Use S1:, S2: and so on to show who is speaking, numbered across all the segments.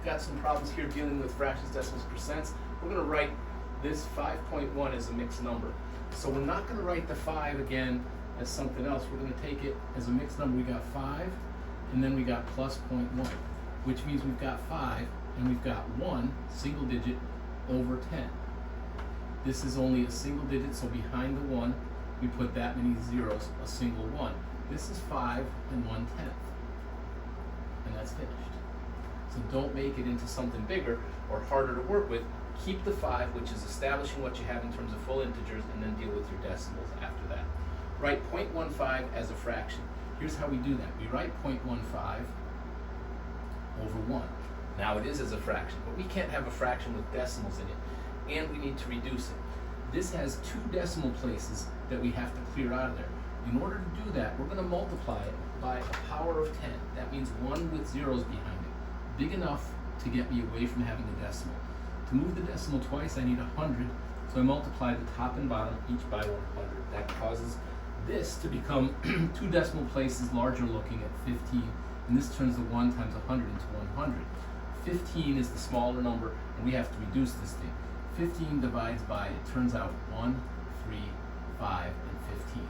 S1: got some problems here dealing with fractions, decimals, percents. We're going to write this 5.1 as a mixed number. So we're not going to write the 5 again as something else. We're going to take it as a mixed number. We got 5, and then we got plus 0.1, which means we've got 5, and we've got 1 single digit over 10. This is only a single digit, so behind the 1, we put that many zeros, a single 1. This is 5 and 1/10, and that's finished. So don't make it into something bigger or harder to work with. Keep the 5, which is establishing what you have in terms of full integers, and then deal with your decimals after that. Write 0.15 as a fraction. Here's how we do that. We write 0.15 over 1. Now it is as a fraction, but we can't have a fraction with decimals in it, and we need to reduce it. This has 2 decimal places that we have to clear out of there. In order to do that, we're going to multiply it by a power of 10. That means 1 with zeros behind it, big enough to get me away from having a decimal. To move the decimal twice, I need 100, so I multiply the top and bottom each by 100. That causes this to become 2 decimal places larger looking at 15, and this turns the 1 times 100 into 100. 15 is the smaller number, and we have to reduce this thing. 15 divides by, it turns out, 1, 3, 5, and 15.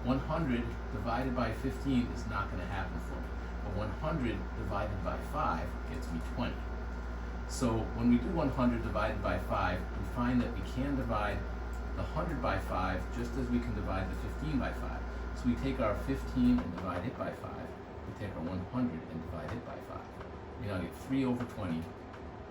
S1: 100 divided by 15 is not going to happen for me, but 100 divided by 5 gets me 20. So when we do 100 divided by 5, we find that we can divide the 100 by 5 just as we can divide the 15 by 5. So we take our 15 and divide it by 5. We take our 100 and divide it by 5. We now get 3 over 20,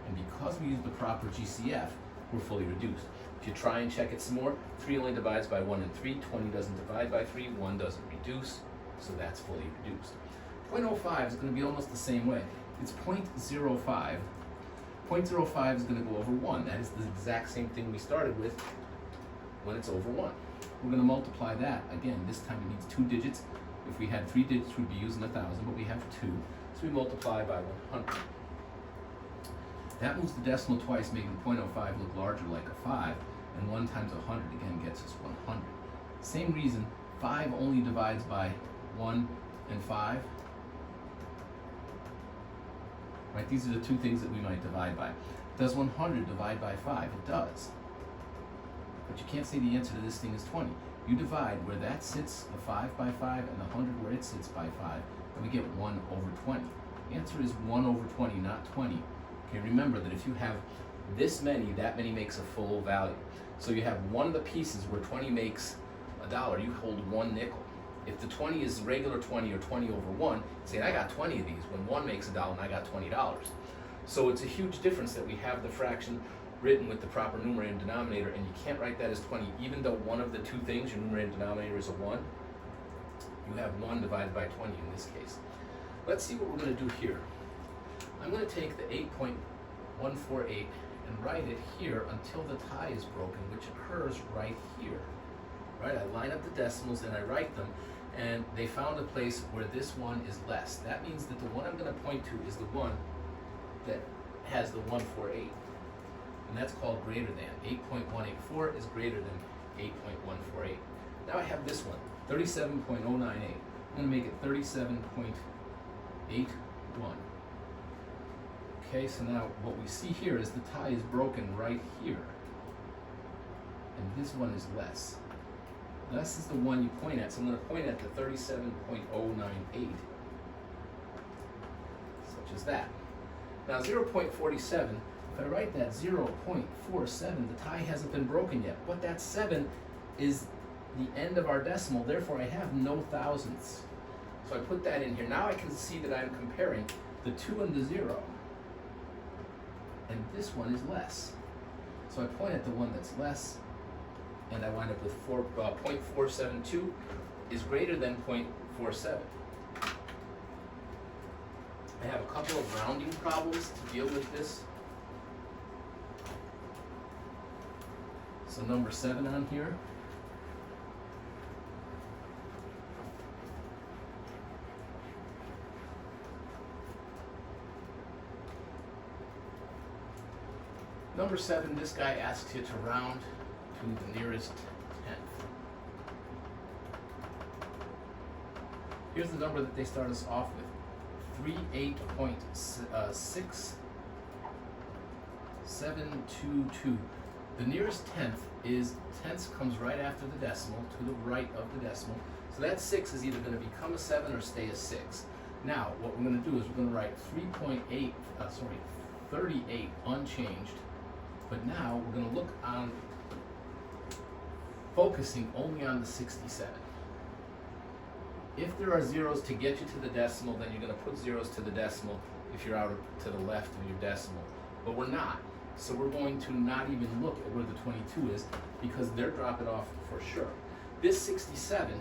S1: and because we use the proper GCF, we're fully reduced. If you try and check it some more, 3 only divides by 1 and 3, 20 doesn't divide by 3, 1 doesn't reduce, so that's fully reduced. 0.05 is going to be almost the same way. It's 0.05. 0.05 is going to go over 1. That is the exact same thing we started with when it's over 1. We're going to multiply that. Again, this time it needs 2 digits. If we had 3 digits, we'd be using 1,000, but we have 2, so we multiply by 100. That moves the decimal twice, making 0.05 look larger like a 5, and 1 times 100 again gets us 100. Same reason, 5 only divides by 1 and 5. Right, these are the 2 things that we might divide by. Does 100 divide by 5? It does. But you can't say the answer to this thing is 20. You divide where that sits, the 5 by 5, and the 100 where it sits by 5, and we get 1 over 20. The answer is 1 over 20, not 20. Okay, remember that if you have this many, that many makes a full value. So you have one of the pieces where 20 makes $1, you hold 1 nickel. If the 20 is regular 20 or 20 over 1, say I got 20 of these when 1 makes $1 and I got $20. So it's a huge difference that we have the fraction written with the proper numerator and denominator, and you can't write that as 20 even though one of the 2 things, your numerator and denominator, is a 1. You have 1 divided by 20 in this case. Let's see what we're going to do here. I'm going to take the 8.148 and write it here until the tie is broken, which occurs right here. Right? I line up the decimals and I write them, and they found a place where this one is less. That means that the one I'm going to point to is the one that has the 148, and that's called greater than. 8.184 is greater than 8.148. Now I have this one, 37.098. I'm going to make it 37.81. Okay, so now what we see here is the tie is broken right here, and this one is less. Less is the one you point at, so I'm going to point at the 37.098, such as that. Now 0.47, if I write that 0.47, the tie hasn't been broken yet, but that 7 is the end of our decimal, therefore I have no thousandths. So I put that in here. Now I can see that I'm comparing the 2 and the 0, and this one is less. So I point at the one that's less, and I wind up with 0.472 is greater than 0.47. I have a couple of rounding problems to deal with this. So number 7 on here. Number 7, this guy asks you to round to the nearest tenth. Here's the number that they start us off with. 38.6 722. The nearest tenth is, tenths comes right after the decimal, to the right of the decimal. So that 6 is either going to become a 7 or stay a 6. Now, what we're going to do is we're going to write 38 unchanged. But now we're going to look on, focusing only on the 67. If there are zeros to get you to the decimal, then you're going to put zeros to the decimal if you're out to the left of your decimal. But we're not. So we're going to not even look at where the 22 is because they're dropping off for sure. This 67,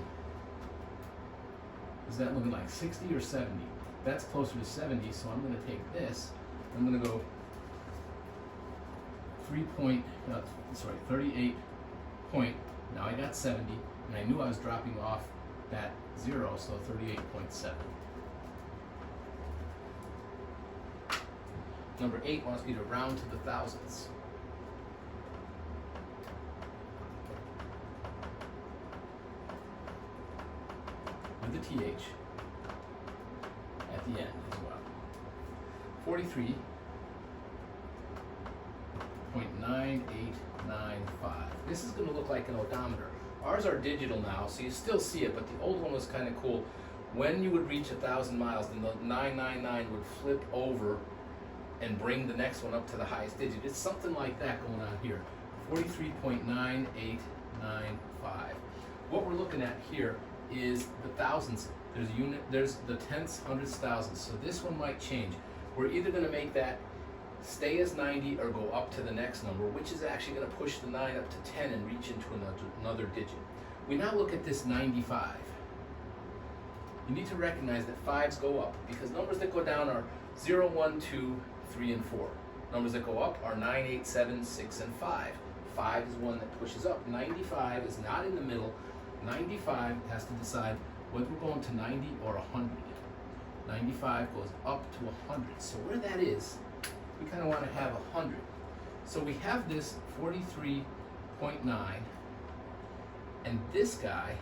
S1: is that looking like 60 or 70? That's closer to 70, so I'm going to take this. I'm going to go 38 point, now I got 70, and I knew I was dropping off that 0, so 38.7. Number 8 wants me to round to the thousandths. With the TH at the end as well. 43.9895. This is going to look like an odometer. Ours are digital now, so you still see it, but the old one was kind of cool. When you would reach 1,000 miles, then the 999 would flip over and bring the next one up to the highest digit. It's something like that going on here. 43.9895. What we're looking at here is the thousands. There's unit, there's the tenths, hundredths, thousands. So this one might change. We're either going to make that stay as 90 or go up to the next number, which is actually going to push the 9 up to 10 and reach into another digit. We now look at this 95. You need to recognize that 5s go up because numbers that go down are 0, 1, 2, 3, and 4. Numbers that go up are 9, 8, 7, 6, and 5. 5 is one that pushes up. 95 is not in the middle. 95 has to decide whether we're going to 90 or 100. 95 goes up to 100. So where that is, we kind of want to have 100. So we have this 43.9, and this guy,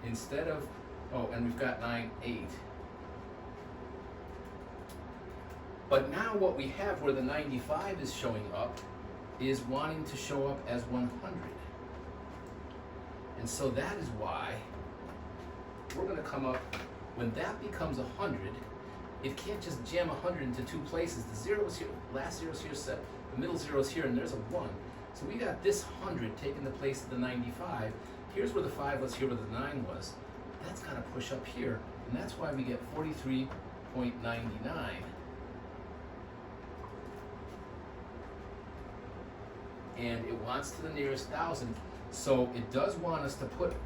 S1: instead of, oh, and we've got 9, 8. But now what we have where the 95 is showing up is wanting to show up as 100. And so that is why we're going to come up, when that becomes 100, it can't just jam 100 into two places. The 0 is here, last 0 is here, set, the middle 0 is here, and there's a 1. So we got this 100 taking the place of the 95. Here's where the 5 was, here where the 9 was. That's got to push up here, and that's why we get 43.99. And it wants to the nearest thousand, so it does want us to put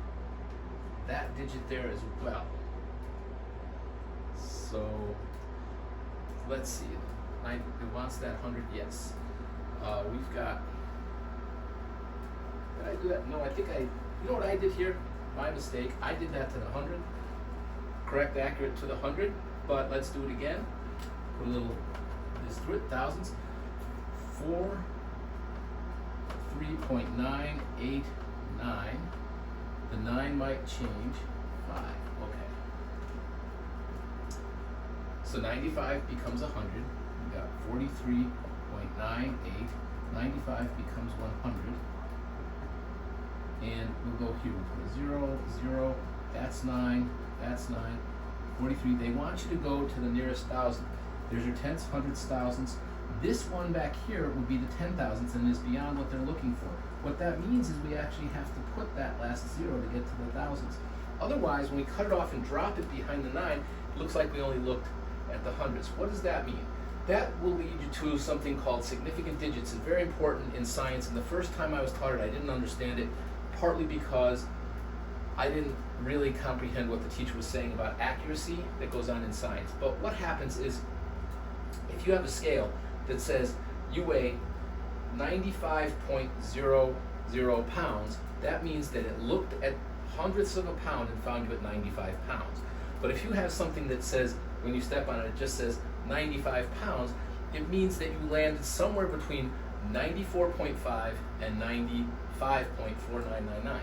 S1: that digit there as well. So let's see, it wants that 100, yes. We've got, did I do that? No, I think you know what I did here? My mistake, I did that to the 100, correct, accurate to the 100, but let's do it again. Put a little, this through it, thousands, 3.989. The 9 might change. 5. Okay. So 95 becomes 100. We got 43.98. 95 becomes 100. And we'll go here. We'll put a 0, 0. That's 9. That's 9. 43. They want you to go to the nearest thousand. There's your tenths, hundredths, thousands. This one back here would be the 10,000ths and is beyond what they're looking for. What that means is we actually have to put that last 0 to get to the thousands. Otherwise, when we cut it off and drop it behind the 9, it looks like we only looked at the hundreds. What does that mean? That will lead you to something called significant digits. It's very important in science, and the first time I was taught it, I didn't understand it, partly because I didn't really comprehend what the teacher was saying about accuracy that goes on in science. But what happens is, if you have a scale that says you weigh 95.00 pounds, that means that it looked at hundredths of a pound and found you at 95 pounds. But if you have something that says, when you step on it, it just says 95 pounds, it means that you landed somewhere between 94.5 and 95.4999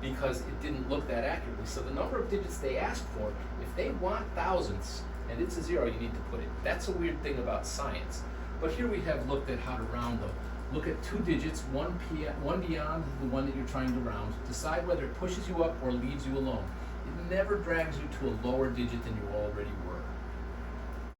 S1: because it didn't look that accurately. So the number of digits they ask for, if they want thousandths and it's a 0, you need to put it. That's a weird thing about science. But here we have looked at how to round them. Look at two digits, one beyond the one that you're trying to round. Decide whether it pushes you up or leaves you alone. It never drags you to a lower digit than you already were.